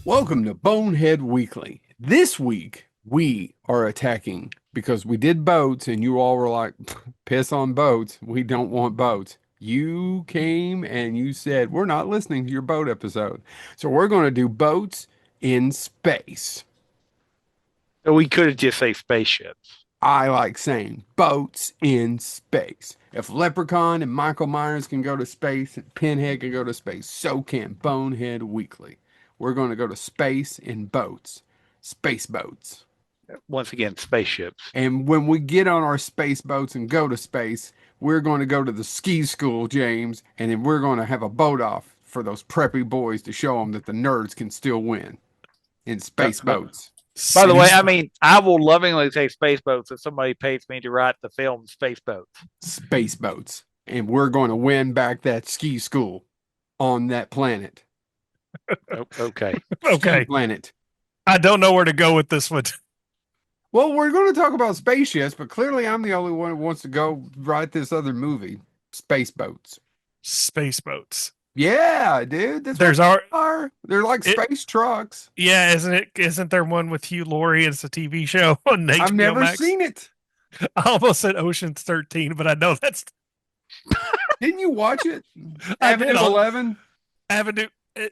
Welcome to Bonehead Weekly. This week, we are attacking because we did boats and you all were like, piss on boats. We don't want boats. You came and you said, we're not listening to your boat episode. So we're going to do boats in space. We could have just say spaceships. I like saying boats in space. If Leprechaun and Michael Myers can go to space and Pinhead can go to space, so can Bonehead Weekly. We're going to go to space in boats, space boats. Once again, spaceships. And when we get on our space boats and go to space, we're going to go to the ski school, James, and then we're going to have a boat off for those preppy boys to show them that the nerds can still win in Uh, space uh, boats. by the way, Space. I will lovingly say space boats if somebody pays me to write the film Space Boats. Space boats. And we're going to win back that ski school on that planet. Okay. Ski Okay. planet. I don't know where to go with this one. Well, we're going to talk about spaceships, but clearly I'm the only one who wants to go write this other movie, Space Boats. Space boats. Yeah, dude, that's what There's our they are. They're like it. space trucks. Yeah, isn't it? Isn't there one with Hugh Laurie? It's a TV show on I've HBO never Max. seen it. I almost said Ocean's 13, but I know that's Didn't you watch it? I did Avenue on 11? Avenue.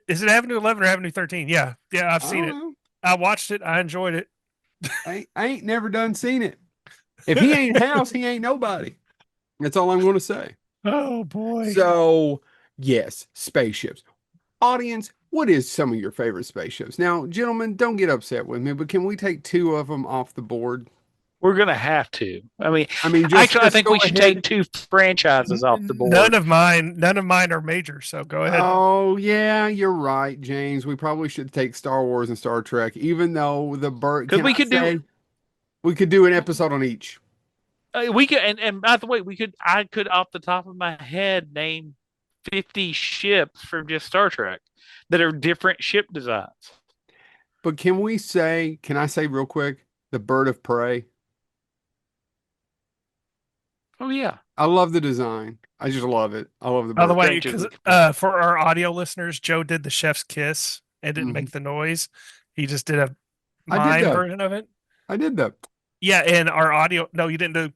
Is it Avenue 11 or Avenue 13? Yeah, yeah, I've I seen don't it. know. I watched it. I enjoyed it. I ain't never done seen it. If he ain't house, he ain't nobody. That's all I'm going to say. Oh boy. So, yes, spaceships. Audience, what is some of your favorite spaceships? Now, gentlemen, don't get upset with me, but can we take two of them off the board? We're going to have to. I mean, I mean, actually, I just think go we should ahead. take two franchises off the None board. of mine. None of mine are major. So go ahead. Oh, yeah, you're right, James. We probably should take Star Wars and Star Trek, even though the bird, Because can we I could do, say, we could do an episode on each. we could, and by the way, I could off the top of my head name 50 ships from just Star Trek that are different ship designs. But can I say real quick, the bird of prey? Oh, yeah. I love the design. I just love it. I love the By the bird. way, Strange as because we compare. for our audio listeners, Joe did the chef's kiss and didn't Mhm. make the noise. He just did a I did mime that. version of it. I did that. Yeah, and our audio. No, you didn't do.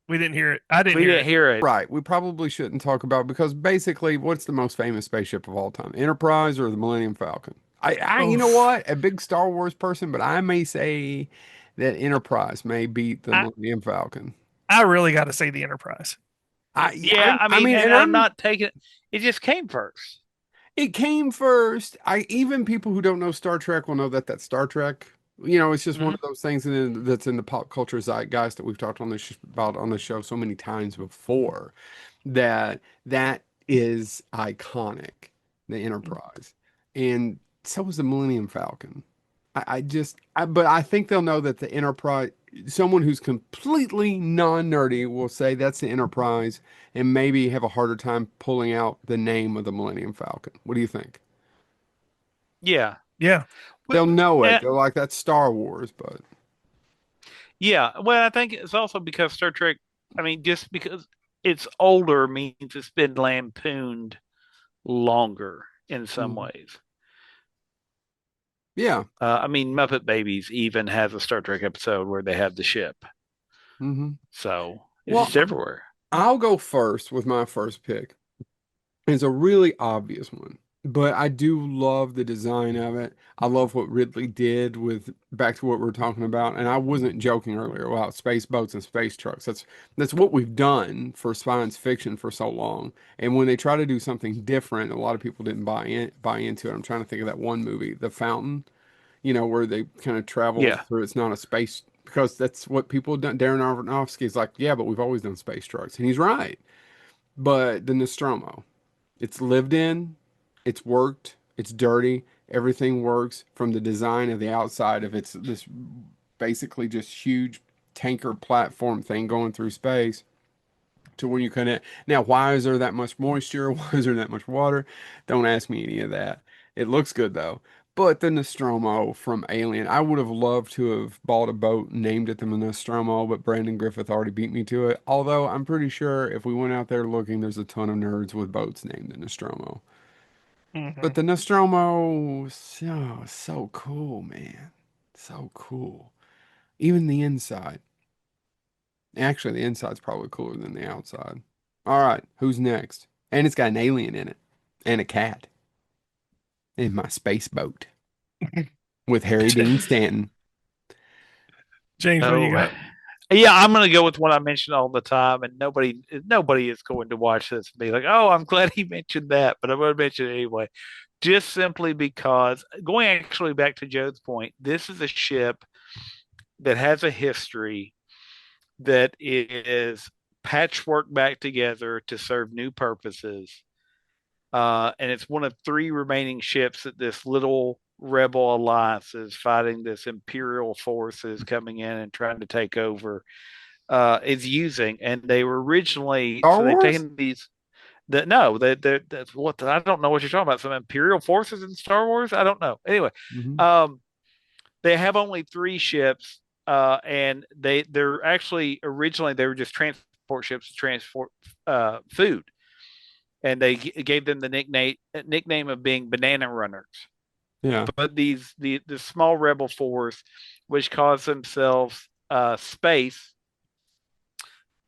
We didn't hear it. I didn't We hear didn't it. hear it. Right. We probably shouldn't talk about because basically, what's the most famous spaceship of all time? Enterprise or the Millennium Falcon? You know Oof. what? A big Star Wars person, but I may say that Enterprise may beat the I Millennium Falcon. I really got to say the Enterprise. Yeah, I I mean, mean, and and I'm I'm not taking it. It just came first. It came first. I even people who don't know Star Trek will know that that's Star Trek. You know, it's just one Hmm. of those things that's in the pop culture zeitgeist that we've talked on about on the show so many times before. That is iconic, the Enterprise, and so is the Millennium Falcon. But I think they'll know that the Enterprise. Someone who's completely non-nerdy will say that's the Enterprise and maybe have a harder time pulling out the name of the Millennium Falcon. What do you think? Yeah. Yeah, But, They'll know it. uh, They're like, that's Star Wars, but yeah. Well, I think it's also because Star Trek, I mean, just because it's older means it's been lampooned longer in some mhm. ways. Yeah. I mean, Muppet Babies even has a Star Trek episode where they have the ship. Hmm. So it's Well, just everywhere. I'll go first with my first pick. It's a really obvious one, but I do love the design of it. I love what Ridley did with back to what we are talking about. And I wasn't joking earlier about space boats and space trucks. That's what we've done for science fiction for so long. And when they try to do something different, a lot of people didn't buy into it. I'm trying to think of that one movie, The Fountain, where they kind of travel Yeah. through. It's not a space because that's what people have done. Darren Aronofsky's like, yeah, but we've always done space trucks, and he's right. But the Nostromo. It's lived in, it's worked, it's dirty, everything works from the design of the outside of it's this basically just huge tanker platform thing going through space to when you connect. Now, why is there that much moisture? Why is there that much water? Don't ask me any of that. It looks good though. But the Nostromo from Alien, I would have loved to have bought a boat named it the Nostromo, but Brandon Griffith already beat me to it. Although I'm pretty sure if we went out there looking, there's a ton of nerds with boats named the Nostromo. Hmm. But the Nostromo, so cool, man. So cool. Even the inside. Actually, the inside's probably cooler than the outside. All right, who's next? And it's got an alien in it and a cat in my space boat with Harry Dean Stanton. James, what do you Oh, got? yeah, I'm gonna go with what I mention all the time, and nobody is going to watch this and be like, "Oh, I'm glad he mentioned that," but I'm going to mention it anyway, just simply because going actually back to Joe's point, this is a ship that has a history that is patchwork back together to serve new purposes, and it's one of three remaining ships that this little rebel alliance is fighting this imperial forces coming in and trying to take over is using, and they were originally Star so they've Wars? taken these. That no, that's what I don't know what you're talking about. Some Imperial forces in Star Wars. I don't know. Anyway, Hmm. um, they have only three ships, and they're actually originally they were just transport ships to transport food, and they gave them the nickname of being banana runners. Yeah. But the small rebel force, which calls themselves space,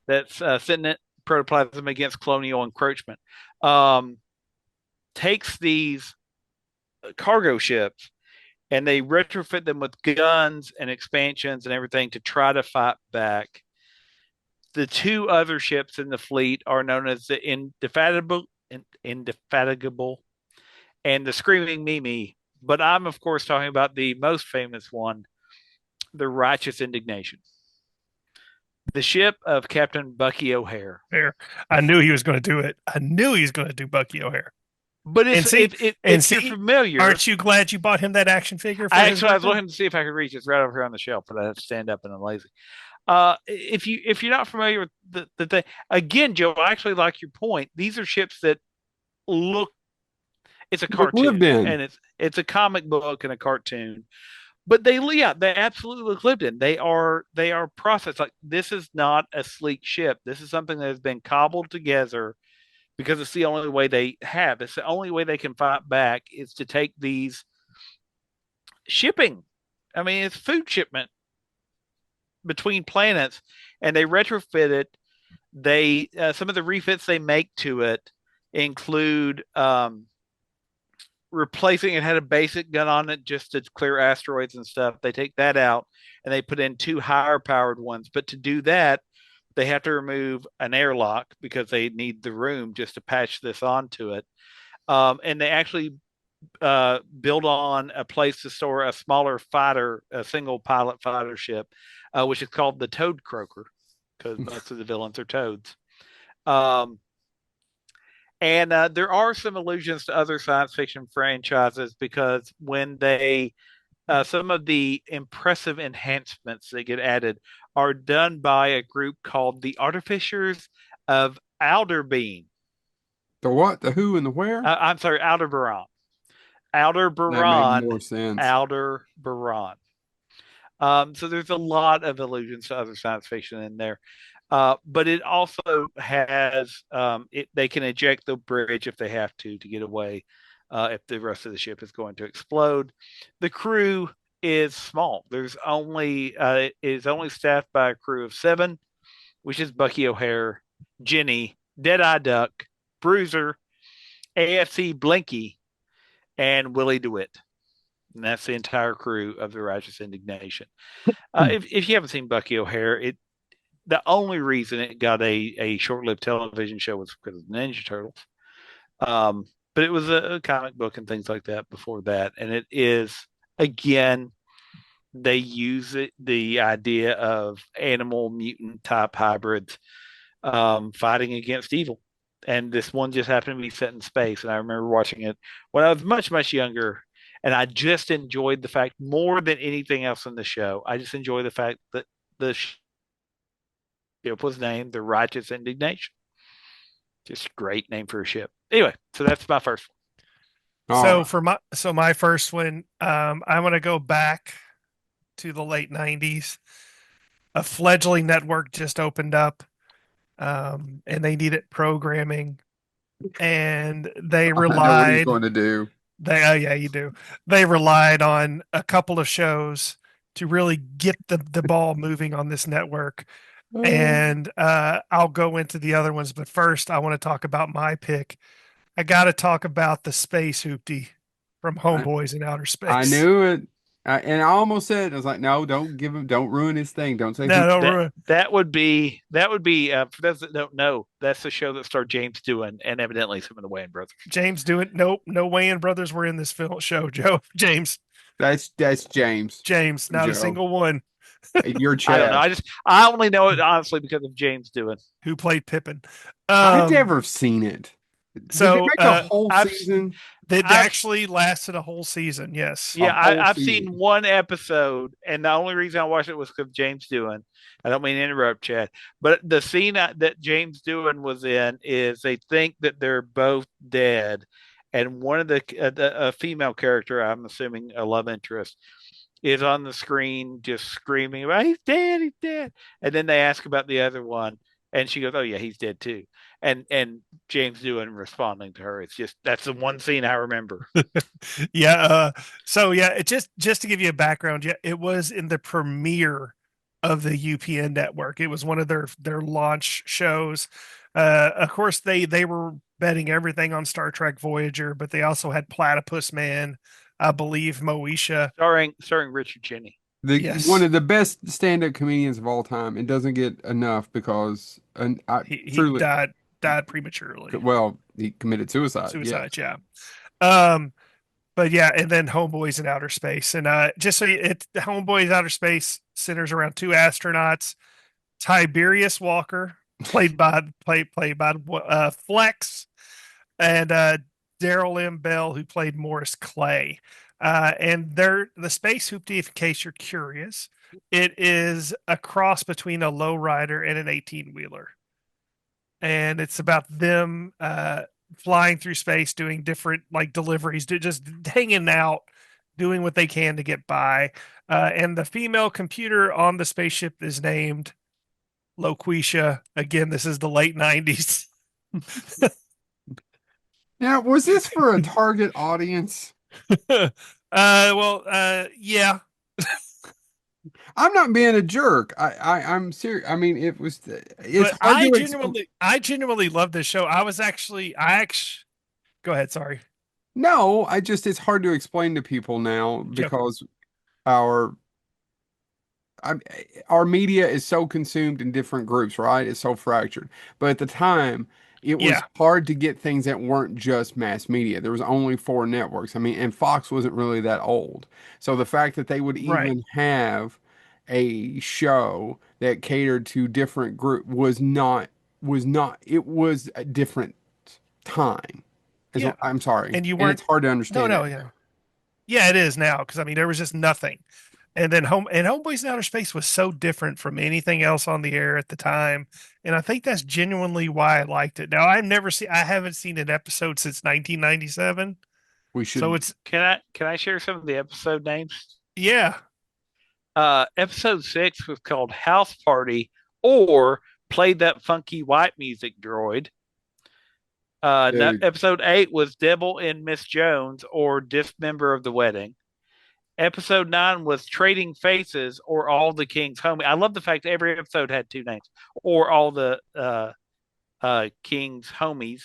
that's sitting at protoplasm against colonial encroachment, um, takes these cargo ships and they retrofit them with guns and expansions and everything to try to fight back. The two other ships in the fleet are known as the Indefatigable and the Screaming Mimi. But I'm, of course, talking about the most famous one, the Righteous Indignation, the ship of Captain Bucky O'Hare. There. I knew he was going to do it. I knew he was going to do Bucky O'Hare. But And it's see, and if you're see, familiar, aren't you glad you bought him that action figure for his I was birthday? looking to see if I could reach it. It's right over here on the shelf, but I have to stand up and I'm lazy. If you're not familiar with the thing, again, Joe, I actually like your point. These are ships that look. It's a Look lived cartoon, in. and it's a comic book and a cartoon, but they absolutely look lived in. They are processed. Like this is not a sleek ship. This is something that has been cobbled together because it's the only way they have. It's the only way they can fight back is to take these shipping. I mean, it's food shipment between planets, and they retrofit it. They some of the refits they make to it include replacing it had a basic gun on it just to clear asteroids and stuff. They take that out and they put in two higher powered ones. But to do that, they have to remove an airlock because they need the room just to patch this onto it. And they actually build on a place to store a smaller fighter, a single pilot fighter ship, which is called the Toad Croaker because most of the villains are toads. Um, and there are some allusions to other science fiction franchises because when they some of the impressive enhancements that get added are done by a group called the Artificers of Alderbean. The what? The who and the where? I'm sorry, Aldebaran. That made Aldebaran. more sense. Aldebaran. So there's a lot of allusions to other science fiction in there. But it also has they can eject the bridge if they have to get away if the rest of the ship is going to explode. The crew is small. There's only it is only staffed by a crew of seven, which is Bucky O'Hare, Jenny, Deadeye Duck, Bruiser, AFC Blinky, and Willie DeWitt. And that's the entire crew of the Righteous Indignation. If you haven't seen Bucky O'Hare, the only reason it got a short lived television show was because of the Ninja Turtles. Um, but it was a comic book and things like that before that. And it is, again, they use the idea of animal mutant type hybrids fighting against evil. And this one just happened to be set in space. And I remember watching it when I was much, much younger. And I just enjoyed the fact more than anything else in the show. I just enjoy the fact that the ship was named the Righteous Indignation. Just a great name for a ship. Anyway, so that's my first All So right. for my first one, I'm gonna go back to the late '90s. A fledgling network just opened up, and they needed programming. and they I know what he's relied going to do. they oh yeah, you do. They relied on a couple of shows to really get the ball moving on this network. And I'll go into the other ones, but first I want to talk about my pick. I got to talk about the Space Hoopty from I, Homeboys in Outer I Space. knew it. And I almost said, I was like, no, don't ruin his thing. Don't say No, who. don't That ruin. for those that don't know, that's the show that starred James Doohan and evidently some of the Wayans brothers. James do it. Nope, no Wayans brothers were in this film show. Joe, James, That's James, James, not a Joe. single one You're I don't know. Chad. I only know it honestly because of James Doohan. who played Pippin. I've Um, never seen it. Did they so make a whole I've season? that I've actually lasted a whole season. Yes. A Yeah, whole I've seen season. one episode, and the only reason I watched it was because James Doohan. I don't mean to interrupt, Chad, but the scene that James Doohan was in is they think that they're both dead, and one of a female character, I'm assuming a love interest, is on the screen just screaming about he's dead, and then they ask about the other one, and she goes, "Oh yeah, he's dead too," and James Doohan responding to her. It's just that's the one scene I remember. Yeah. So yeah, it just to give you a background, yeah, it was in the premiere of the UPN network. It was one of their launch shows. Of course, they were betting everything on Star Trek Voyager, but they also had Platypus Man, I believe Moesha. Starring Richard Cheney. One Yes, of the best stand-up comedians of all time, and doesn't get enough because, and I he truly, died prematurely, well, he committed suicide. suicide. Yes, Yeah. Um, but yeah, and then Homeboys in Outer Space, and just so it Homeboys Outer Space centers around two astronauts, Tiberius Walker, played by Flex, and Daryl M. Bell, who played Morris Clay. And they're the Space Hoopty, in case you're curious, it is a cross between a lowrider and an 18 wheeler, and it's about them flying through space, doing different like deliveries, just hanging out, doing what they can to get by. And the female computer on the spaceship is named Loquisha. Again, this is the late 90s. now, was this for a target audience? Yeah. I'm not being a jerk. I'm serious. I mean, it's But hard to explain. I genuinely love this show. I actually, go ahead. Sorry. No, it's hard to explain to people now Joe. because our I, our media is so consumed in different groups, right? It's so fractured. But at the time, it was Yeah. hard to get things that weren't just mass media. There was only four networks. I mean, and Fox wasn't really that old. So the fact that they would Right. even have a show that catered to different group was not it was a different time. Yeah. I'm sorry. And you And it's weren't, hard to no, understand no, that. yeah. Yeah, it is now because I mean there was just nothing. And then Homeboys in Outer Space was so different from anything else on the air at the time. And I think that's genuinely why I liked it. Now I haven't seen an episode since 1997. We So should it's Can I share some of the episode names? yeah, Episode 6 was called House Party or Play That Funky White Music Droid. No, do. episode 8 was Devil in Miss Jones or Dismember of the Wedding. Episode 9 was Trading Faces or All the King's Homie. I love the fact that every episode had two names or All the King's Homies.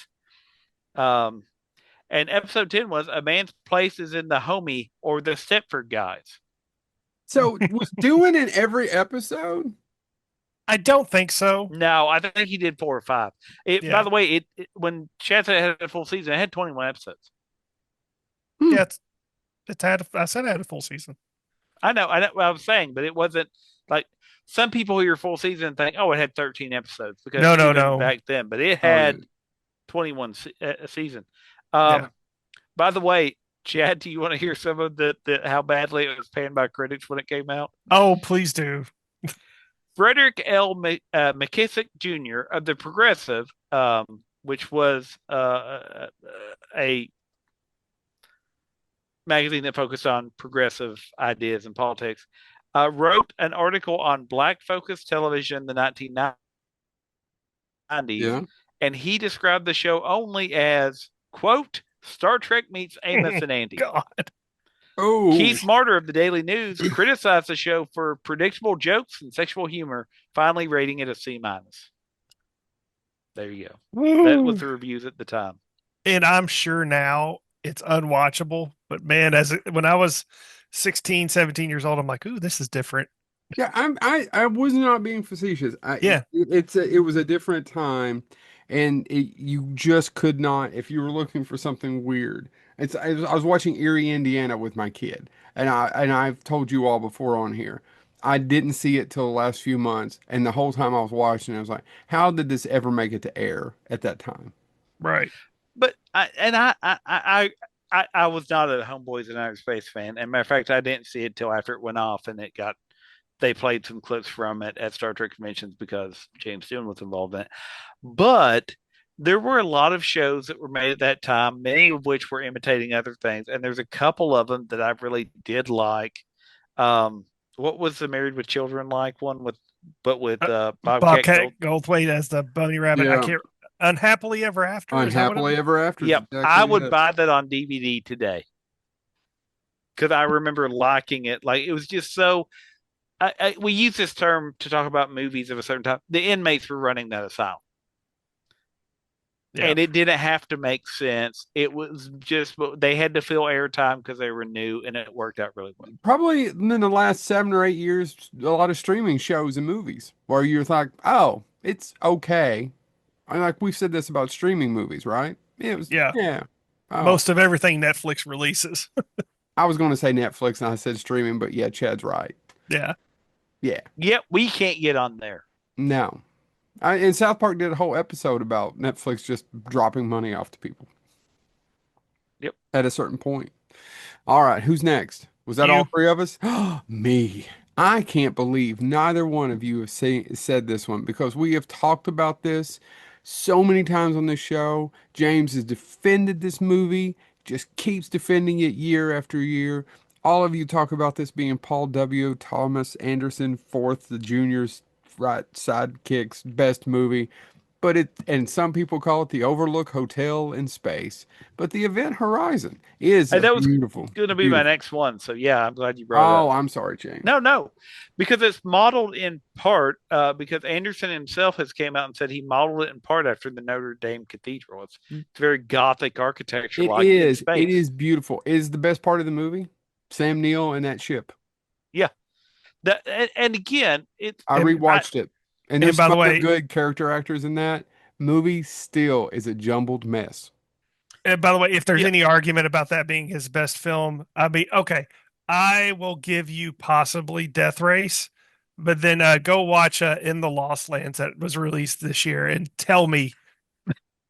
Um, and episode 10 was A Man's Place is in the Homie or the Stepford Guys. So was doing in every episode? I don't think so. No, I think he did 4 or 5. By Yeah, the way, when Chad had a full season, it had 21 episodes. Hmm. yeah, it's had. I said I had a full season. I know what I was saying, but it wasn't like some people hear full season think, oh, it had 13 episodes because No, no, even no. back then, but it Oh yeah. had 21 a season. Yeah. By the way, Chad, do you want to hear some of the how badly it was panned by critics when it came out? Oh, please do. Frederick L. McKissick Jr. of the Progressive, which was a magazine that focused on progressive ideas and politics, wrote an article on black focused television in the 1990s Yeah. and he described the show only as, quote, Star Trek meets Amos and Andy. God. Oh, Keith Martyr of the Daily News criticized the show for predictable jokes and sexual humor, finally rating it a C minus. There you go. That was Woo. the reviews at the time. And I'm sure now it's unwatchable. But man, when I was 16, 17 years old, I'm like, ooh, this is different. yeah. I was not being facetious. Yeah, It was a different time, and you just could not if you were looking for something weird. I was watching Erie, Indiana with my kid, and I've told you all before on here. I didn't see it till the last few months, and the whole time I was watching, I was like, "How did this ever make it to air at that time?" right. But I was not a Homeboys and Outer Space fan. And matter of fact, I didn't see it till after it went off and they played some clips from it at Star Trek conventions because James Doohan was involved in it. But there were a lot of shows that were made at that time, many of which were imitating other things. And there's a couple of them that I really did like. What was the Married with Children like one with Uh, Bobcat Bobcat Gold? Goldthwait as the bunny rabbit. I Yeah, can't. Unhappily Ever After. Is that what it unhappily was? ever after is Yep, I exactly would it. buy that on DVD today because I remember liking it. Like it was just so. We use this term to talk about movies of a certain time. The inmates were running that asylum, Yeah. and it didn't have to make sense. It was just they had to fill airtime because they were new, and it worked out really well. Probably in the last 7 or 8 years, a lot of streaming shows and movies where you're like, oh, it's okay. I like we've said this about streaming movies, right? It was, Yeah. yeah. Oh, Most of everything Netflix releases. I was going to say Netflix and I said streaming, but yeah, Chad's right. Yeah. Yeah, Yet we can't get on there. no. And South Park did a whole episode about Netflix just dropping money off to people Yep. at a certain point. All right, who's next? Was that all You. three of us? Me. I can't believe neither one of you have said this one because we have talked about this so many times on this show. James has defended this movie, just keeps defending it year after year. All of you talk about this being Paul W. Thomas Anderson, fourth, the junior's right sidekick's best movie. But and some people call it the Overlook Hotel in Space. But the Event Horizon is And a that was beautiful, going to be my beautiful. next one. So yeah, I'm glad you brought it Oh, up. I'm sorry, James. No, no, because it's modeled in part because Anderson himself has came out and said he modeled it in part after the Notre Dame Cathedral. It's very Gothic architecture, It like in is. It space. is beautiful. It is the best part of the movie. Sam Neill and that ship. Yeah, and again, it's I And rewatched it, and and there's by some the other way, good character actors in that movie. Still is a jumbled mess. if there's yeah. any argument about that being his best film, I mean, okay, I will give you possibly Death Race, but then go watch In the Lost Lands that was released this year and tell me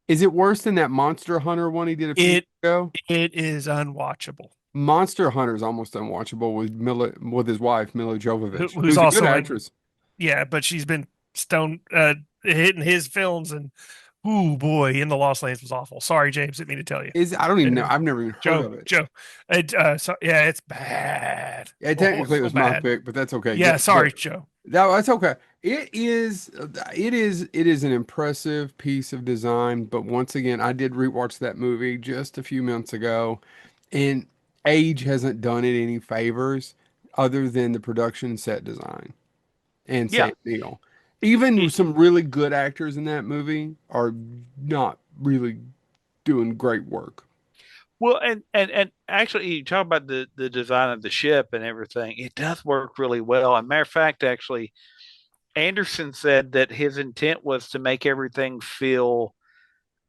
Is it worse than that Monster Hunter one he did a few years it ago? it is unwatchable. Monster Hunter is almost unwatchable with his wife Mila Jovovich, Who's who's a good also in, actress. yeah, but she's been stone hitting his films and ooh boy, In the Lost Lands was awful. Sorry, James, didn't mean to tell you. Is I don't even know. Anyway, I've never even heard of it. Joe, so yeah, it's bad. Yeah, Oh, technically it so was my bad. pick, but that's okay. Yeah, But sorry, Joe. that's okay. It is an impressive piece of design, but once again, I did rewatch that movie just a few months ago, and age hasn't done it any favors other than the production set design and Yeah. Sam Neill. Even It, some really good actors in that movie are not really doing great work. well, and actually, you talk about the design of the ship and everything. It does work really well. And matter of fact, actually, Anderson said that his intent was to make everything feel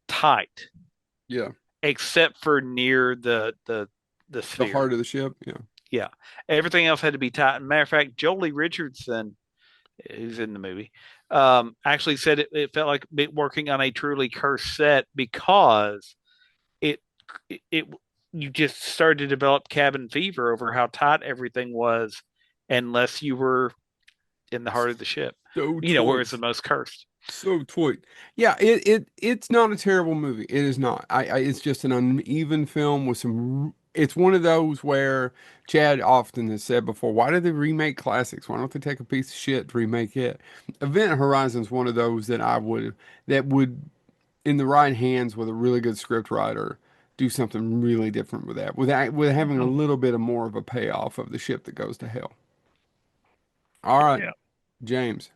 tight, Yeah, except for near the the sphere. heart of the ship. Yeah. Yeah, everything else had to be tight. And matter of fact, Jolie Richardson, who's in the movie, actually said it felt like working on a truly cursed set because it it you just started to develop cabin fever over how tight everything was, unless you were in the heart of the ship, So where it's the choice. most cursed. So toy. Yeah, it's not a terrible movie. It is not. It's just an uneven film with some. It's one of those where Chad often has said before, why do they remake classics? Why don't they take a piece of shit to remake it? Event Horizon's one of those that would in the right hands with a really good script writer, do something really different with that, with having a Oh, little bit of more of a payoff of the ship that goes to hell. All right, yeah. James,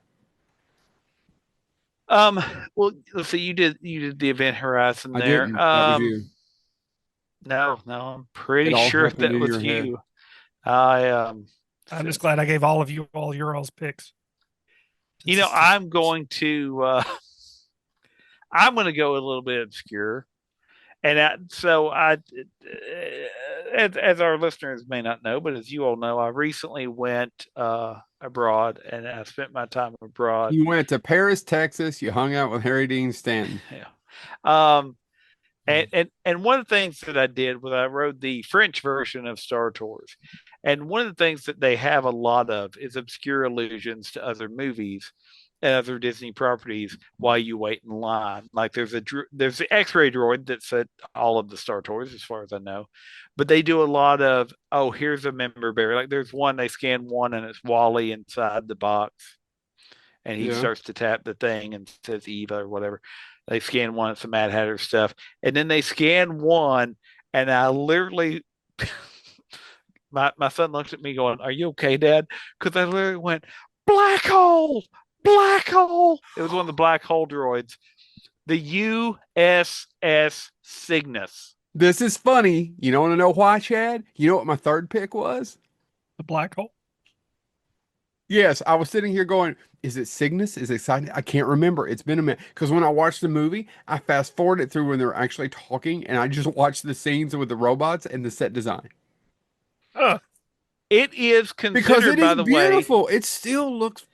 Um, well, let's see. You did the Event Horizon I there. didn't. That was you. No, no, I'm It pretty all sure happened that in was your head. you. I I'm so, just glad I gave all of you all your all's picks. you Since know, it's just I'm going to go a little bit obscure. And as our listeners may not know, but as you all know, I recently went abroad, and I spent my time abroad. You went to Paris, Texas. You hung out with Harry Dean Stanton. Yeah. Um, and one of the things that I did was I rode the French version of Star Tours, and one of the things that they have a lot of is obscure allusions to other movies and other Disney properties while you wait in line. Like there's the X-ray droid that's at all of the Star Tours, as far as I know, but they do a lot of, oh, here's a member berry. Like there's one, they scan one and it's Wally inside the box, and he Yeah. starts to tap the thing and says Eva or whatever. They scan one, it's the Mad Hatter stuff, and then they scan one, and I literally, my son looks at me going, "Are you okay, Dad?" Because I literally went, "Black hole, black hole." It was one of the black hole droids, the USS Cygnus. This is funny. You don't want to know why, Chad? You know what my third pick was? the black hole. Yes, I was sitting here going, is it Cygnus? Is it Cygnus? I can't remember. It's been a minute. Because when I watched the movie, I fast forwarded through when they're actually talking, and I just watched the scenes with the robots and the set design. Huh. It is Because it considered, is by the way, beautiful. It still looks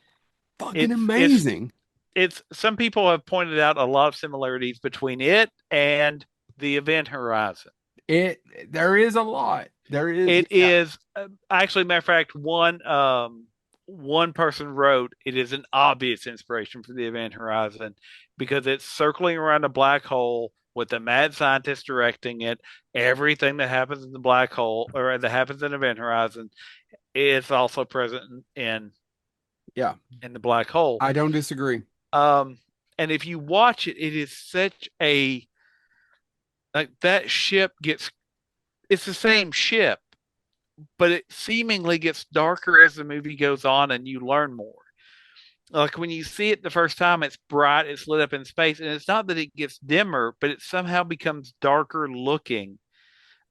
fucking it's it's amazing. it's some people have pointed out a lot of similarities between it and the Event Horizon. It there is a lot. There is, It yeah. is actually, matter of fact, one person wrote it is an obvious inspiration for the Event Horizon because it's circling around a black hole with a mad scientist directing it. Everything that happens in the black hole or that happens in Event Horizon is also present Yeah. in the black hole. I don't disagree. Um, and if you watch it, it is such a like that ship gets it's the same ship, but it seemingly gets darker as the movie goes on and you learn more. Like when you see it the first time, it's bright, it's lit up in space, and it's not that it gets dimmer, but it somehow becomes darker looking.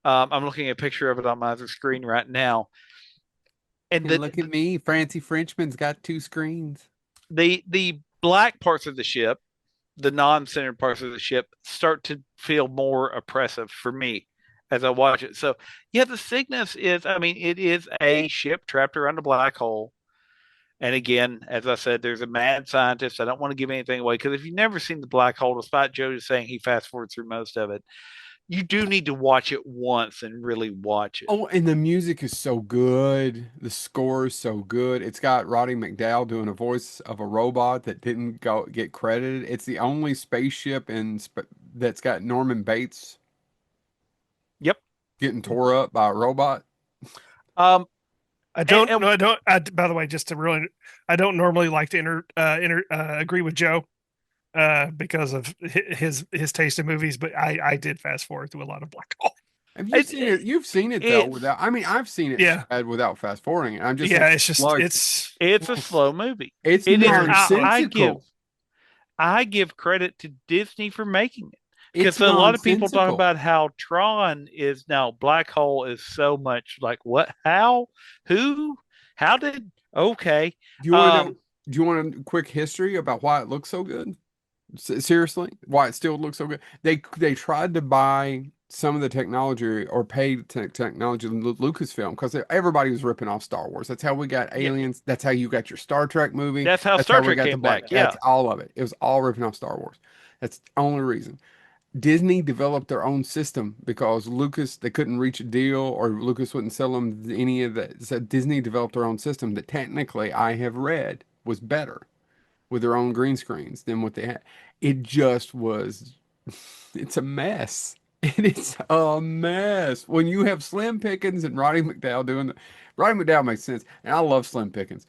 I'm looking at a picture of it on my other screen right now, and And look at me, Francie Frenchman's got two screens. the black parts of the ship, the non-centered parts of the ship, start to feel more oppressive for me as I watch it. So yeah, the Cygnus is, I mean, it is a ship trapped around a black hole. And again, as I said, there's a mad scientist. I don't want to give anything away because if you've never seen the black hole, despite Joe just saying he fast forwards through most of it, you do need to watch it once and really watch it. Oh, and the music is so good. The score is so good. It's got Roddy McDowall doing a voice of a robot that didn't go get credited. It's the only spaceship that's got Norman Bates Yep. getting tore up by a robot. Um. I And, don't and no, I don't. By the way, just to really, I don't normally like to agree with Joe because of his taste in movies, but I did fast forward through a lot of black hole. Have you it, seen it? You've seen it though it's without. I mean, I've seen it, Yeah, Chad, without fast forwarding it. I'm just saying, yeah. It's just like, it's a slow movie. it's It is. very slow. nonsensical. I give credit to Disney for making it It's because a lot of people talk nonsensical. about how Tron is now black hole is so much like what, how, who, how did, okay. Do you want to know? Um, Do you want a quick history about why it looks so good? Seriously, why it still looks so good? They tried to buy some of the technology or pay technology to Lucasfilm because everybody was ripping off Star Wars. That's how we got yeah, Aliens. That's how you got your Star Trek movie. that's how That's Star how we Trek got the came Black. back. That's Yeah. all of it. It was all ripping off Star Wars. That's the only reason. Disney developed their own system because Lucas they couldn't reach a deal or Lucas wouldn't sell them any of that. So Disney developed their own system that technically I have read was better with their own green screens than what they had. It just was, it's a mess. It's a mess. When you have Slim Pickens and Roddy McDowall doing the, Roddy McDowall makes sense, and I love Slim Pickens,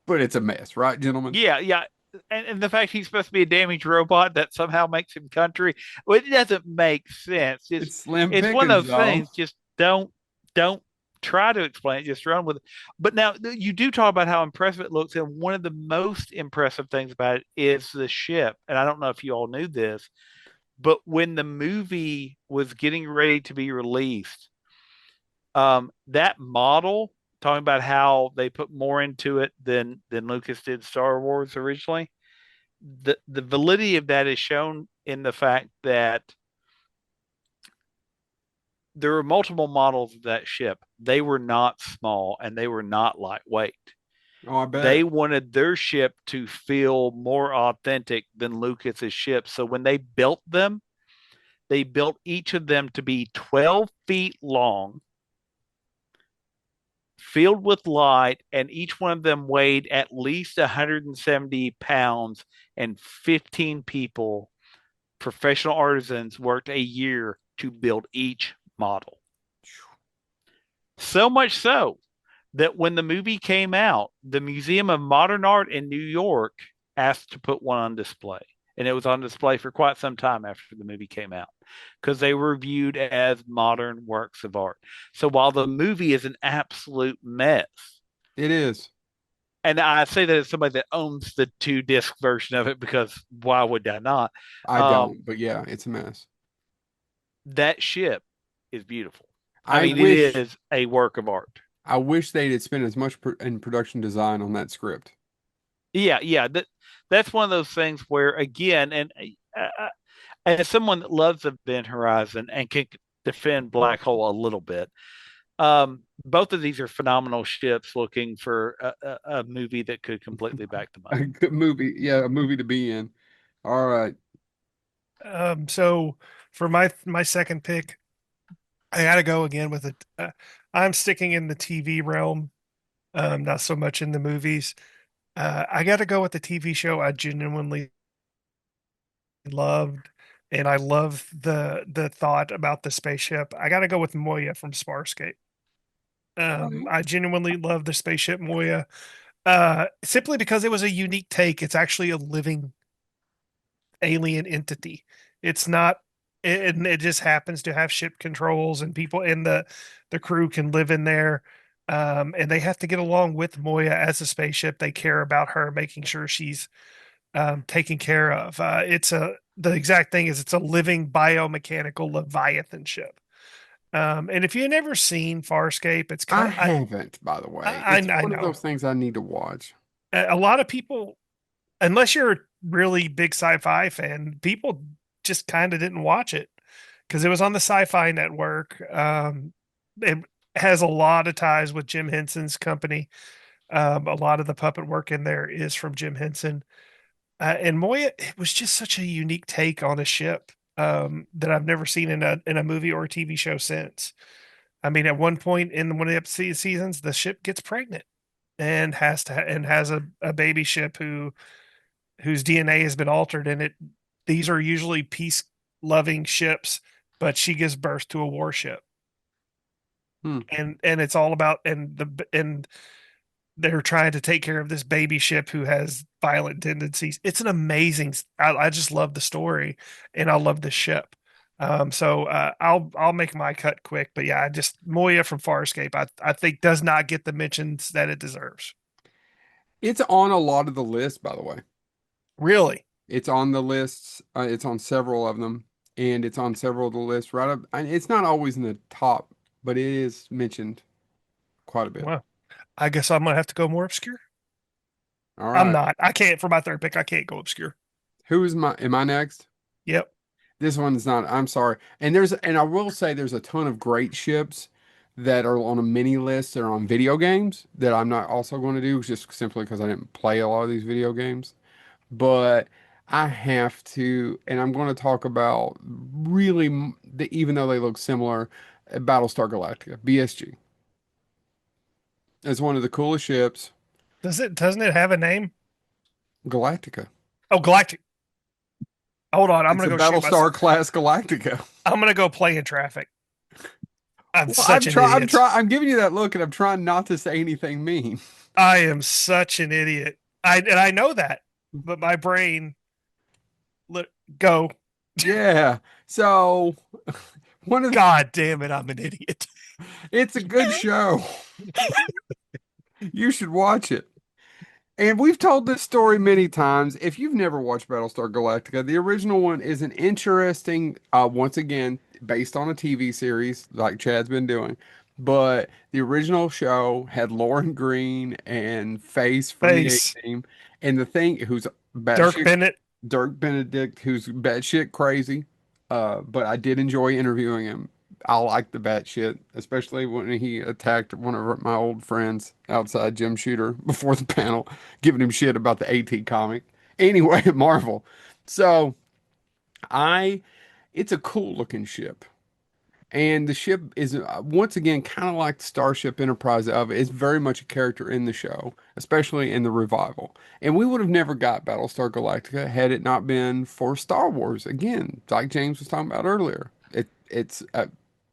but it's a mess, right, gentlemen? Yeah. Yeah. and the fact he's supposed to be a damaged robot that somehow makes him country, well, it doesn't make sense. It's slim It's one pickings of those though. things. Just don't try to explain it. Just run with it. But now you do talk about how impressive it looks, and one of the most impressive things about it is the ship. And I don't know if you all knew this, but when the movie was getting ready to be released, that model, talking about how they put more into it than Lucas did Star Wars originally, the validity of that is shown in the fact that there were multiple models of that ship. They were not small and they were not lightweight. Oh, I They bet. wanted their ship to feel more authentic than Lucas's ship. So when they built them, they built each of them to be 12 feet long, filled with light, and each one of them weighed at least 170 pounds, and 15 people, professional artisans, worked a year to build each model. So much so that when the movie came out, the Museum of Modern Art in New York asked to put one on display. And it was on display for quite some time after the movie came out because they were viewed as modern works of art. So while the movie is an absolute mess, It is. and I say that as somebody that owns the 2 disc version of it because why would I not? I Um, don't, but yeah, it's a mess. that ship is beautiful. I I mean, it wish is a work of art. I wish they'd had spent as much in production design on that script. Yeah. That's one of those things where, again, and as someone that loves Event Horizon and can defend Black Hole a little bit, both of these are phenomenal ships looking for a movie that could completely back them up. A good movie. Yeah, a movie to be in. All right. So for my second pick, I gotta go again with it. I'm sticking in the TV realm, not so much in the movies. I got to go with the TV show I genuinely loved, and I love the thought about the spaceship. I got to go with Moya from Starscape. I genuinely love the spaceship Moya, simply because it was a unique take. It's actually a living alien entity. It's not, and it just happens to have ship controls, and people in the crew can live in there. And they have to get along with Moya as a spaceship. They care about her, making sure she's taken care of. It's a the exact thing is it's a living biomechanical Leviathan ship. And if you've never seen Farscape, it's I kind of haven't, by the way. It's I one of know those things I need to watch. a lot of people, unless you're a really big sci-fi fan, people just kind of didn't watch it because it was on the Sci-Fi Network. It has a lot of ties with Jim Henson's company. A lot of the puppet work in there is from Jim Henson. And Moya, it was just such a unique take on a ship that I've never seen in a movie or a TV show since. I mean, at one point in one of the seasons, the ship gets pregnant and has a baby ship whose DNA has been altered, and it these are usually peace loving ships, but she gives birth to a warship, Hmm. and it's all about and they're trying to take care of this baby ship who has violent tendencies. It's an amazing. I just love the story, and I love the ship. I'll make my cut quick, but yeah, I just Moya from Farscape. I think does not get the mentions that it deserves. It's on a lot of the lists, by the way. Really? It's on the lists. It's on several of them, and it's on several of the lists. Right up, and it's not always in the top, but it is mentioned quite a bit. Well, I guess I'm gonna have to go more obscure. All I'm right. not. I can't for my third pick. I can't go obscure. Who is my? Am I next? Yep. This one's not. I'm sorry. And I will say there's a ton of great ships that are on a mini list that are on video games that I'm not also going to do just simply because I didn't play a lot of these video games. But I have to, and I'm going to talk about really, even though they look similar, Battlestar Galactica, BSG. It's one of the coolest ships, Doesn't it have a name? Galactica. Oh, Galactic. Hold on. I'm It's gonna a go shoot myself. Battlestar class Galactica. I'm gonna go play in traffic. I'm Well, such an idiot. I'm giving you that look, and I'm trying not to say anything mean. I am such an idiot. I know that. but my brain let go. Yeah. So one of the, God damn it, I'm an idiot. it's a good show. You should watch it. And we've told this story many times. If you've never watched Battlestar Galactica, the original one is an interesting, once again, based on a TV series like Chad's been doing. But the original show had Lauren Green and Face from the A Face. Team, and the thing who's Dirk batshit Bennett. Dirk Benedict, who's batshit crazy. But I did enjoy interviewing him. I like the batshit, especially when he attacked one of my old friends outside Jim Shooter before the panel, giving him shit about the AT comic. Anyway, Marvel. So I, it's a cool looking ship. And the ship is once again kind of like the Starship Enterprise of it. It's very much a character in the show, especially in the revival. And we would have never got Battlestar Galactica had it not been for Star Wars. Again, like James was talking about earlier, it's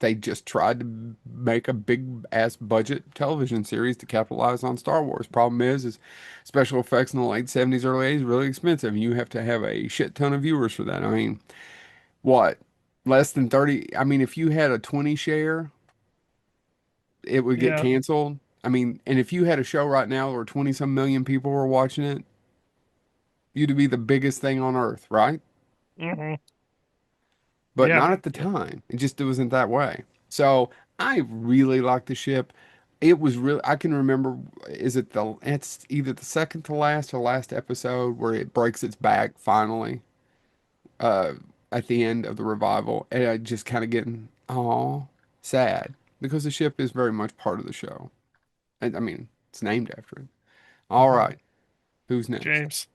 they just tried to make a big ass budget television series to capitalize on Star Wars. Problem is special effects in the late 70s, early 80s really expensive. You have to have a shit ton of viewers for that. I mean, what? Less than 30. I mean, if you had a 20 share, it would get Yeah. canceled. I mean, and if you had a show right now where 20 some million people were watching it, you'd be the biggest thing on earth, right? Hmm. But Yeah. not at the Yep. time. It just wasn't that way. So I really liked the ship. It was really, I can remember, it's either the second to last or last episode where it breaks its back finally. uh at the end of the revival, and I just kind of getting sad because the ship is very much part of the show. And I mean, it's named after it. All Hmm. right, who's next? James.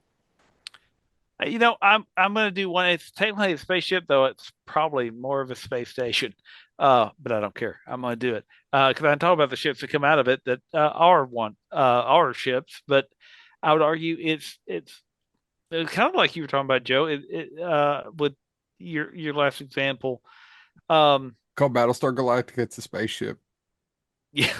I'm gonna do one. It's technically a spaceship, though it's probably more of a space station. But I don't care. I'm gonna do it because I talk about the ships that come out of it that are are ships. But I would argue it's kind of like you were talking about, Joe. With your last example. Um, Called Battlestar Galactica. It's a spaceship. yeah.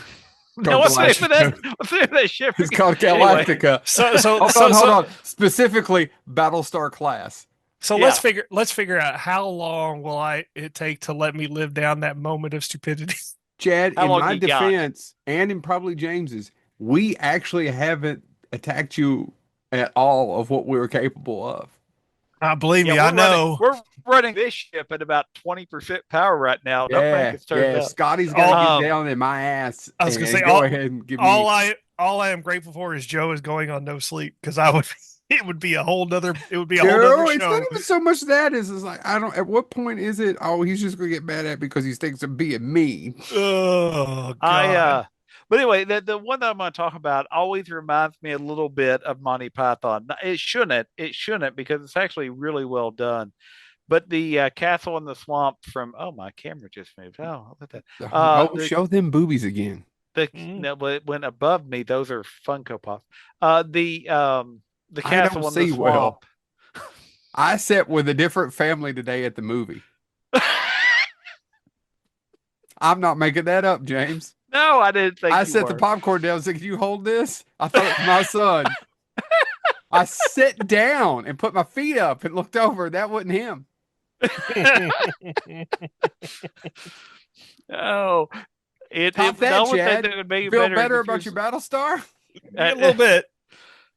Called No, what's the name of that? Galactica. What's the name of that ship It's again? called Anyway, Galactica. So so Hold on, so hold so on. Specifically, Battlestar class. so yeah. let's figure out how long will I it take to let me live down that moment of stupidity. Chad, How in long my you got? defense, and in probably James's, we actually haven't attacked you at all of what we were capable of. Believe Yeah, me, I know. we're running this ship at about 20% power right now. Don't make Yeah, us turn yeah. up. Scotty's got to All get Um, down in my ass I was gonna say and go ahead and give me. all I am grateful for is Joe is going on no sleep because I would it would be a whole nother No, it's not show. even so much that is. It's like I don't. At what point is it? Oh, he's just gonna get mad at because he thinks of being mean. Oh I God. but anyway, the one that I'm going to talk about always reminds me a little bit of Monty Python. It shouldn't because it's actually really well done. But the castle in the swamp from my camera just moved. Oh, look at that. Oh, show them boobies again. The Mm. no, but it went above me. Those are Funko Pops. The I don't castle in the see swamp. well. I sat with a different family today at the movie. I'm not making that up, James. No, I didn't think I you set the were. popcorn down and said, "Can you hold this?" I thought it was my son. I sat down and put my feet up and looked over. That wasn't him. Oh, Top the that, only thing Chad. that would make You it feel better is better if you're about your Battlestar? Yeah, a little bit.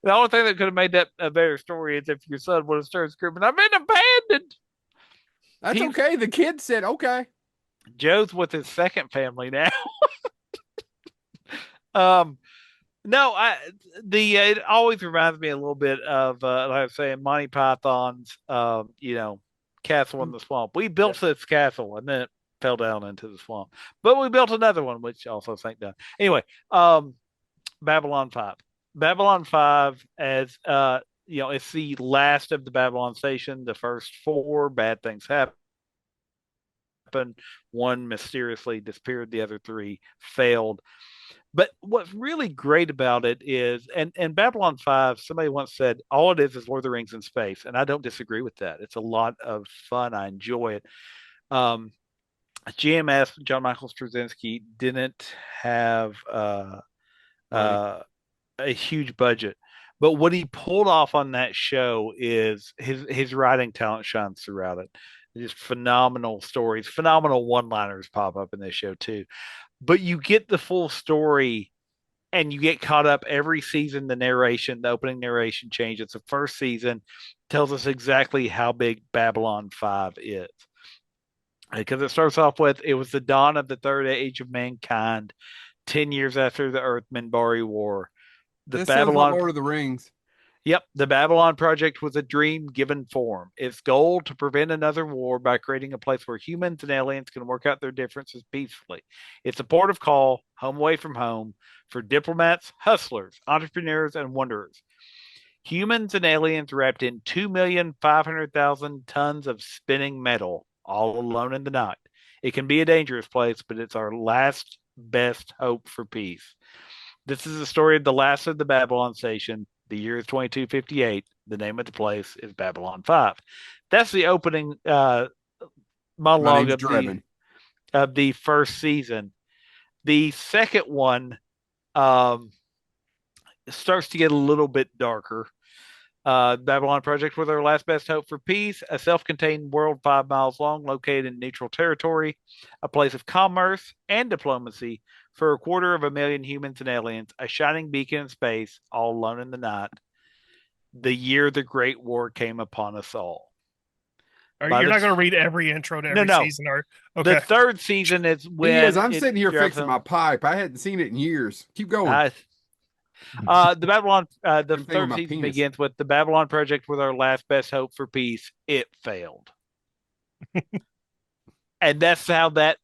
the only thing that could have made that a better story is if your son would have started screaming, "I've been abandoned." That's He's okay. The kid said, okay. Joe's with his second family now. um, no, I the it always reminds me a little bit of like I was saying, Monty Python's Castle in the Swamp. We built this castle and then it fell down into the swamp. But we built another one, which also sank down. Anyway, Babylon 5. Babylon 5 as it's the last of the Babylon station. The first four bad things happen. One mysteriously disappeared, the other three failed. But what's really great about it is, and Babylon 5, somebody once said, all it is Lord of the Rings in space. And I don't disagree with that. It's a lot of fun. I enjoy it. Um, GMS, John Michael Straczynski, didn't have Money. a huge budget. But what he pulled off on that show is his writing talent shines throughout it. Just phenomenal stories, phenomenal one-liners pop up in this show too. But you get the full story and you get caught up every season. The opening narration changes. The first season tells us exactly how big Babylon 5 is. Because it starts off with it was the dawn of the third age of mankind, 10 years after the Earth Minbari War. The This sounds like Babylon Lord of the Rings. Yep, the Babylon Project was a dream given form. Its goal to prevent another war by creating a place where humans and aliens can work out their differences peacefully. It's a port of call, home away from home, for diplomats, hustlers, entrepreneurs, and wanderers. Humans and aliens wrapped in 2,500,000 tons of spinning metal, all alone in the night. It can be a dangerous place, but it's our last best hope for peace. This is the story of the last of the Babylon station. The year is 2258. The name of the place is Babylon 5. That's the opening My monologue name's Drebin. of the first season. The second one um, starts to get a little bit darker. Babylon Project was our last best hope for peace, a self contained world 5 miles long located in neutral territory, a place of commerce and diplomacy for 250,000 humans and aliens, a shining beacon in space, all alone in the night. The year the Great War came upon us all. Or By you're the not going to read every intro to No, every no, season, or the okay? third season is He is. when I'm it sitting here drops fixing on. my pipe. I hadn't seen it in years. Keep going. Uh, the Babylon, the Same thing with third my season penis. begins with the Babylon Project with our last best hope for peace. It failed, and that's how that,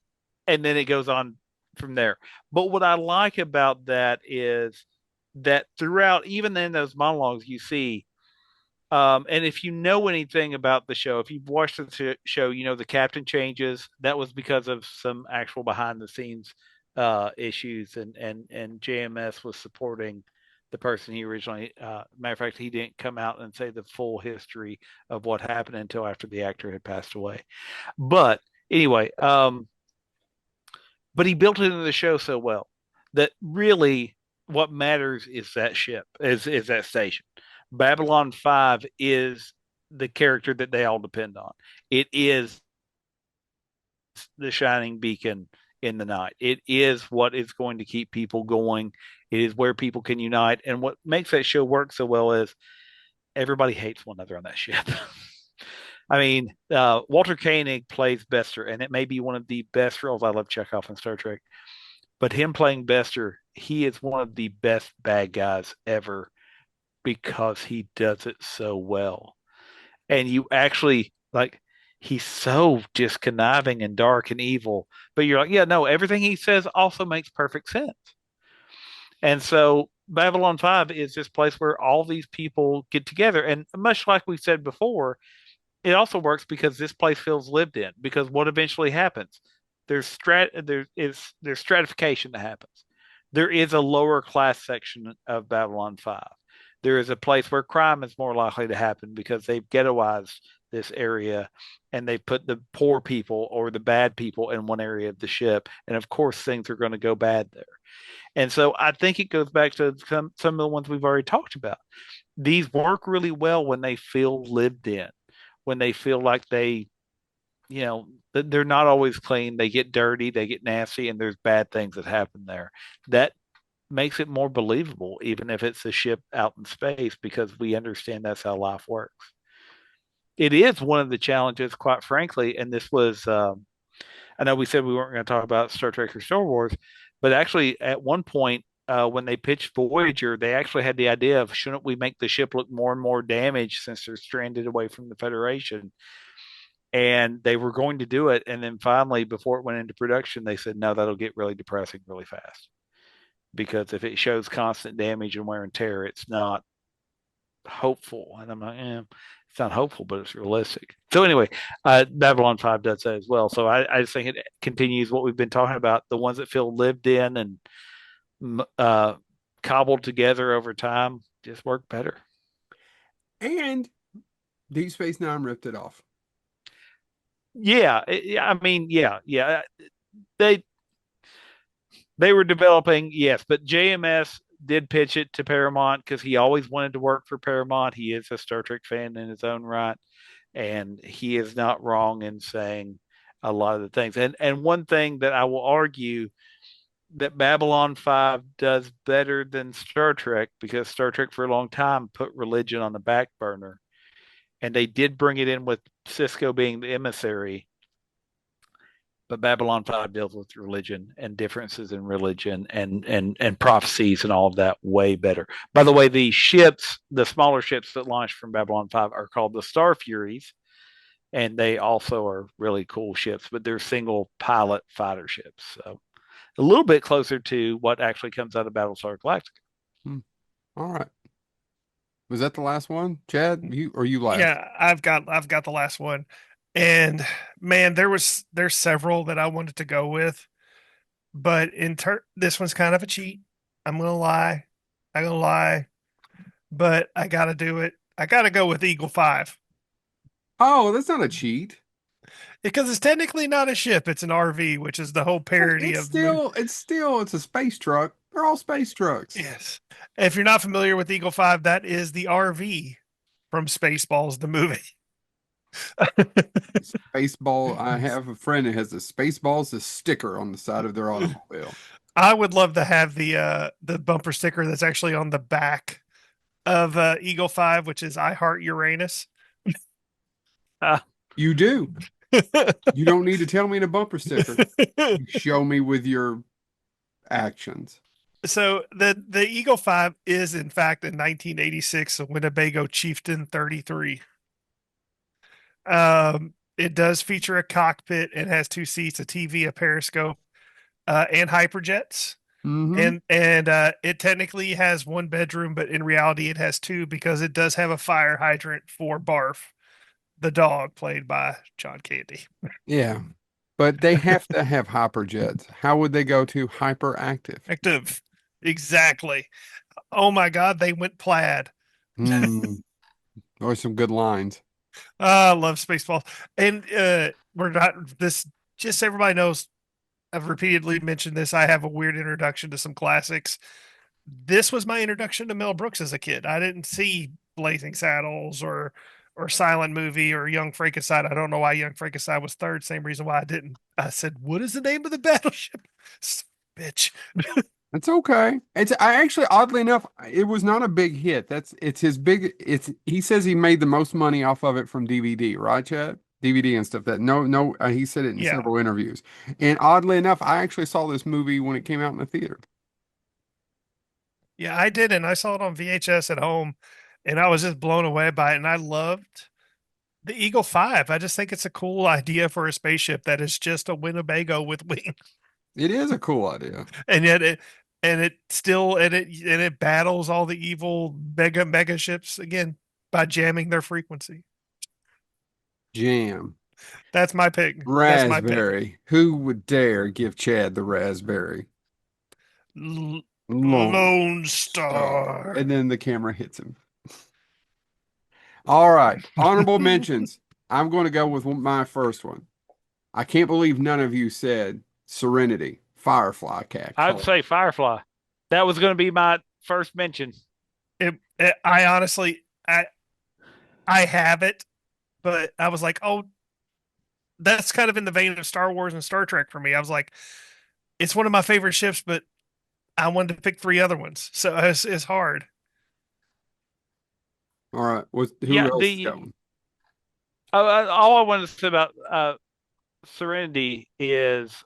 and then it goes on from there. But what I like about that is that throughout, even in those monologues, you see, and if you know anything about the show, if you've watched the show, you know the captain changes. That was because of some actual behind the scenes issues, and JMS was supporting the person he originally. Matter of fact, he didn't come out and say the full history of what happened until after the actor had passed away. But anyway, but he built it into the show so well that really what matters is that ship, is that station. Babylon 5 is the character that they all depend on. It is the shining beacon in the night. It is what is going to keep people going. It is where people can unite. And what makes that show work so well is everybody hates one another on that ship. I mean, Walter Koenig plays Bester, and it may be one of the best roles. I love Chekhov in Star Trek. But him playing Bester, he is one of the best bad guys ever because he does it so well. And you actually like he's so just conniving and dark and evil, but you're like, yeah, no, everything he says also makes perfect sense. And so Babylon 5 is this place where all these people get together. And much like we said before, it also works because this place feels lived in. Because what eventually happens, there's stratification that happens. There is a lower class section of Babylon 5. There is a place where crime is more likely to happen because they've ghettoized this area and they put the poor people or the bad people in one area of the ship. And of course, things are going to go bad there. And so I think it goes back to some of the ones we've already talked about. These work really well when they feel lived in, when they feel like they, they're not always clean. They get dirty, they get nasty, and there's bad things that happen there. That makes it more believable, even if it's a ship out in space, because we understand that's how life works. It is one of the challenges, quite frankly, and this was, I know we said we weren't going to talk about Star Trek or Star Wars, but actually, at one point, when they pitched Voyager, they actually had the idea of shouldn't we make the ship look more and more damaged since they're stranded away from the Federation? And they were going to do it. And then finally, before it went into production, they said, no, that'll get really depressing really fast. Because if it shows constant damage and wear and tear, it's not hopeful. And I'm like, it's not hopeful, but it's realistic. So anyway, Babylon 5 does that as well. So I just think it continues what we've been talking about, the ones that feel lived in and cobbled together over time just work better. And Deep Space Nine ripped it off. Yeah, I mean, yeah. They they were developing, yes, but JMS did pitch it to Paramount because he always wanted to work for Paramount. He is a Star Trek fan in his own right, and he is not wrong in saying a lot of the things. And one thing that I will argue that Babylon 5 does better than Star Trek, because Star Trek for a long time put religion on the back burner, and they did bring it in with Cisco being the emissary, but Babylon 5 deals with religion and differences in religion and prophecies and all of that way better. By the way, the ships, the smaller ships that launched from Babylon 5 are called the Star Furies, and they also are really cool ships, but they're single pilot fighter ships. So a little bit closer to what actually comes out of Battlestar Galactica. Hmm. All right. Was that the last one, Chad? You last? Yeah, I've got the last one. And man, there's several that I wanted to go with, but this one's kind of a cheat. I'm gonna lie. I'm gonna lie, but I gotta do it. I gotta go with Eagle 5 Oh, that's not a cheat. because it's technically not a ship, it's an RV, which is the whole parody of the movie. It's a space truck. They're all space trucks. Yes. If you're not familiar with Eagle 5, that is the RV from Spaceballs, the movie. Spaceball. I have a friend that has a Spaceballs, a sticker on the side of their automobile. I would love to have the bumper sticker that's actually on the back of Eagle 5, which is I Heart Uranus. Uh, You do. You don't need to tell me in a bumper sticker. You show me with your actions. So the Eagle 5 is in fact a 1986 Winnebago Chieftain 33. It does feature a cockpit. It has two seats, a TV, a periscope, and hyperjets. Mm-hmm. And it technically has one bedroom, but in reality it has two because it does have a fire hydrant for Barf, the dog played by John Candy. Yeah. But they have to have hyperjets. How would they go to hyperactive? Active. Exactly. Oh my God, they went plaid. Hmm. Those are some good lines. I love Spaceballs. And we're not this just so everybody knows I've repeatedly mentioned this. I have a weird introduction to some classics. This was my introduction to Mel Brooks as a kid. I didn't see Blazing Saddles or Silent Movie or Young Frankenstein. I don't know why Young Frankenstein was third. Same reason why I didn't. I said, "What is the name of the battleship?" Bitch. It's okay. I actually, oddly enough, it was not a big hit. It's his big. It's he says he made the most money off of it from DVD, right, Chad? DVD and stuff. That no, no. He said it in Yeah, several interviews. And oddly enough, I actually saw this movie when it came out in the theater. yeah, I did, and I saw it on VHS at home, and I was just blown away by it. And I loved the Eagle 5. I just think it's a cool idea for a spaceship that is just a Winnebago with wings. It is a cool idea. And yet it battles all the evil mega ships again by jamming their frequency. Jam. That's my pick. That's my pick. Raspberry. Who would dare give Chad the raspberry? L- Lone Lone Star. Star. And then the camera hits him. All right. Honorable mentions. I'm going to go with my first one. I can't believe none of you said Serenity, Firefly cat I'd color. say Firefly. That was going to be my first mention. I honestly, I have it, but I was like, oh, that's kind of in the vein of Star Wars and Star Trek for me. I was like, it's one of my favorite ships, but I wanted to pick three other ones, so it's hard. All right. Who Yeah, else is the going? all I wanted to say about Serenity is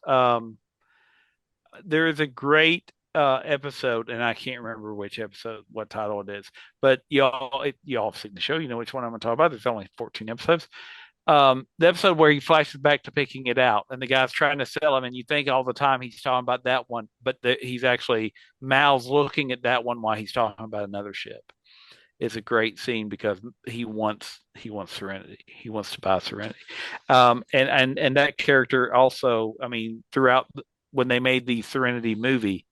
there is a great episode, and I can't remember which episode, what title it is, but y'all have seen the show. You know which one I'm going to talk about. There's only 14 episodes. The episode where he flashes back to picking it out, and the guy's trying to sell him, and you think all the time he's talking about that one, but he's actually Mal's looking at that one while he's talking about another ship. It's a great scene because he wants Serenity. He wants to buy Serenity, and that character also. I mean, throughout when they made the Serenity movie,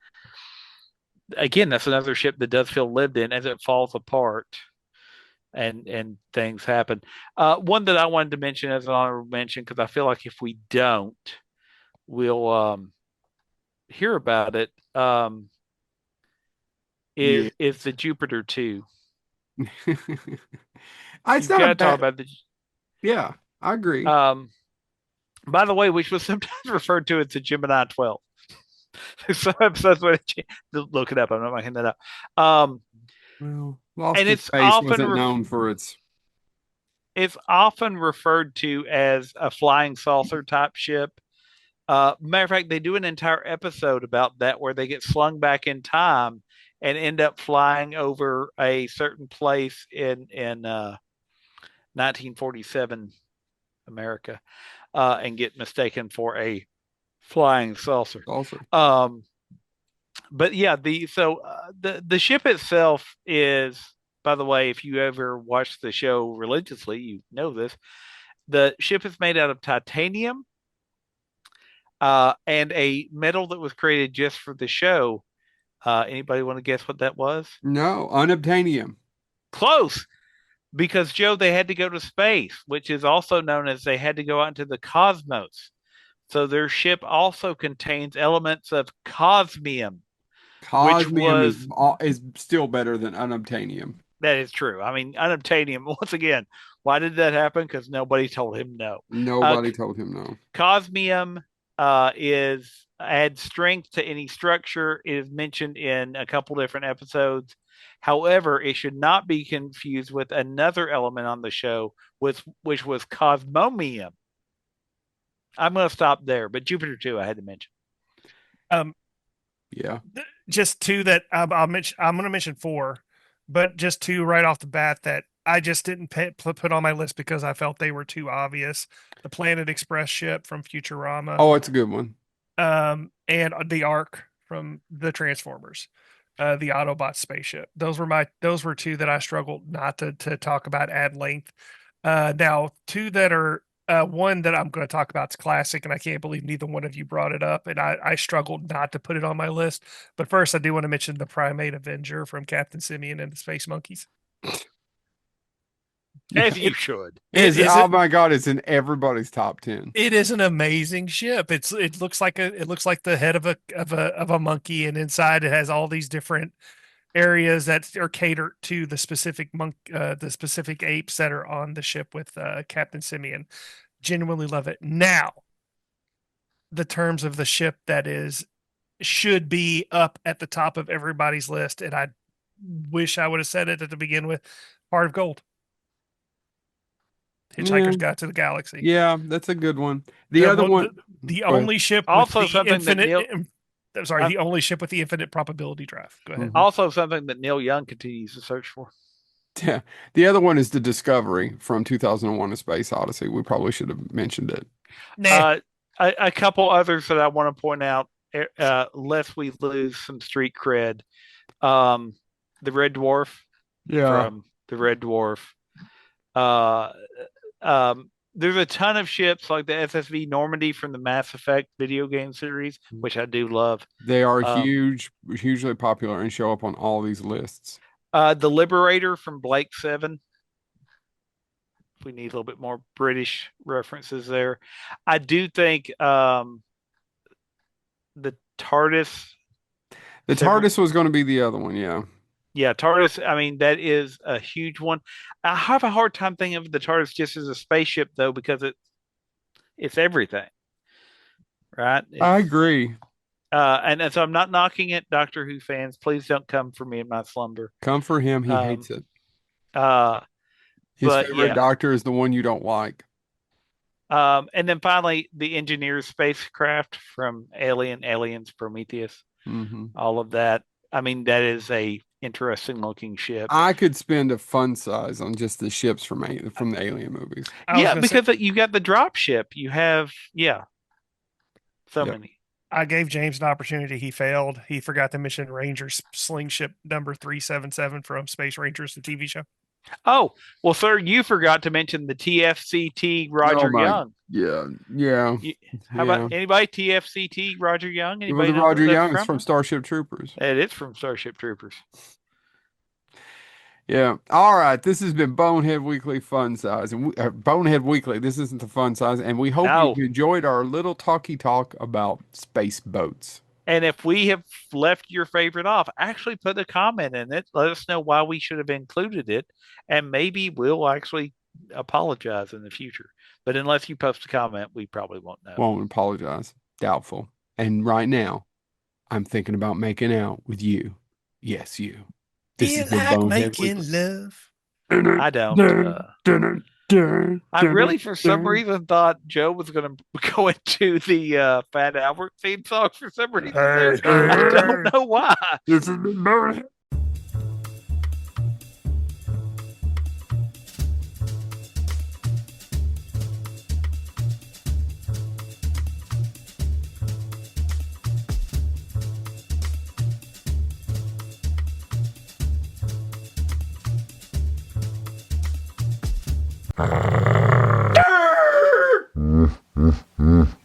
again, that's another ship that does feel lived in as it falls apart and things happen. One that I wanted to mention as an honorable mention because I feel like if we don't, we'll hear about it. Yeah. is the Jupiter 2. It's You've not a got to talk bad. about the Yeah, I agree. um by the way, which was sometimes referred to as the Gemini 12. Some episodes when look it up. I'm not making that up. Well, Lost And in Space wasn't known for its. it's often referred to as a flying saucer type ship. Matter of fact, they do an entire episode about that where they get slung back in time and end up flying over a certain place in 1947 America, and get mistaken for a flying saucer. Saucer. Um, but yeah, the ship itself is, by the way, if you ever watch the show religiously, you know this. The ship is made out of titanium, and a metal that was created just for the show. Anybody want to guess what that was? No, unobtainium. Close, because Joe, they had to go to space, which is also known as they had to go out into the cosmos. So their ship also contains elements of cosmium, which Cosmium was is still better than unobtainium. that is true. I mean, unobtainium. Once again, why did that happen? Because nobody told him no. Uh, Nobody told him no. Cosmium is adds strength to any structure. It is mentioned in a couple different episodes. However, it should not be confused with another element on the show, which was cosmomium. I'm going to stop there, but Jupiter 2, I had to mention. Um, Yeah. just two that I'll mention. I'm going to mention four, but just two right off the bat that I just didn't put on my list because I felt they were too obvious. The Planet Express ship from Futurama, Oh, it's a good one. and the Ark from the Transformers, the Autobot spaceship. Those were two that I struggled not to talk about at length. Now two that are one that I'm going to talk about is classic, and I can't believe neither one of you brought it up, and I struggled not to put it on my list. But first, I do want to mention the Primate Avenger from Captain Simeon and the Space Monkeys. As Yeah. you should. It is Oh it. my God, it's in everybody's top 10. It is an amazing ship. It looks like the head of a monkey, and inside it has all these different areas that are catered to the specific apes that are on the ship with Captain Simeon. Genuinely love it. Now, the terms of the ship that is should be up at the top of everybody's list, and I wish I would have said it at the begin with. Heart of Gold, Yeah, Hitchhiker's Guide to the Galaxy. yeah, that's a good one. The The other one, one, the go ahead. only ship with Also, the something that infinite. Neil, I'm sorry, uh, the only ship with the infinite probability drive. Go ahead. Mhm. also something that Neil Young continues to search for. Yeah. The other one is the Discovery from 2001: A Space Odyssey. We probably should have mentioned it. Nah, Uh, a couple others that I want to point out, lest we lose some street cred. Um, the Red Dwarf Yeah. from the Red Dwarf. Uh, there's a ton of ships like the SSV Normandy from the Mass Effect video game series, which I do love. They are Um, hugely popular and show up on all these lists. the Liberator from Blake 7. We need a little bit more British references there. I do think the TARDIS The several TARDIS was going to be the other one, yeah. yeah, TARDIS, I mean, that is a huge one. I have a hard time thinking of the TARDIS just as a spaceship though, because it's everything, right? I It's agree. and so I'm not knocking it, Doctor Who fans. Please don't come for me in my slumber. Come for him, he Um hates it. uh His but favorite yeah. doctor is the one you don't like. And then finally the engineer's spacecraft from Aliens, Prometheus, Hmm. all of that. I mean, that is a interesting looking ship. I could spend a fun size on just the ships from the Alien movies. I was Yeah, going to say because you got the drop ship. You have, yeah, so Yep. many. I gave James an opportunity. He failed. He forgot to mention Ranger's sling ship number 377 from Space Rangers, the TV show. Oh, well, sir, you forgot to mention the TFCT Oh Roger my, Young. yeah, yeah, You, how about yeah. anybody? TFCT Roger Young? It was Anybody the know what Roger that's Young. It's from? from Starship Troopers. It is from Starship Troopers. Yeah. All right. This has been Bonehead Weekly Fun Size, and Bonehead Weekly. This isn't the fun size, and we hope No, you've enjoyed our little talky talk about space boats. And if we have left your favorite off, actually put a comment in it. Let us know why we should have included it, and maybe we'll actually apologize in the future. But unless you post a comment, we probably won't know. Won't apologize. Doubtful. And right now, I'm thinking about making out with you. Yes, you. This is You the like Bonehead making love. I don't. I really, for some reason, thought Joe was going to go into the Fat Albert theme song for some reason there. I don't know why. This is the Bonehead.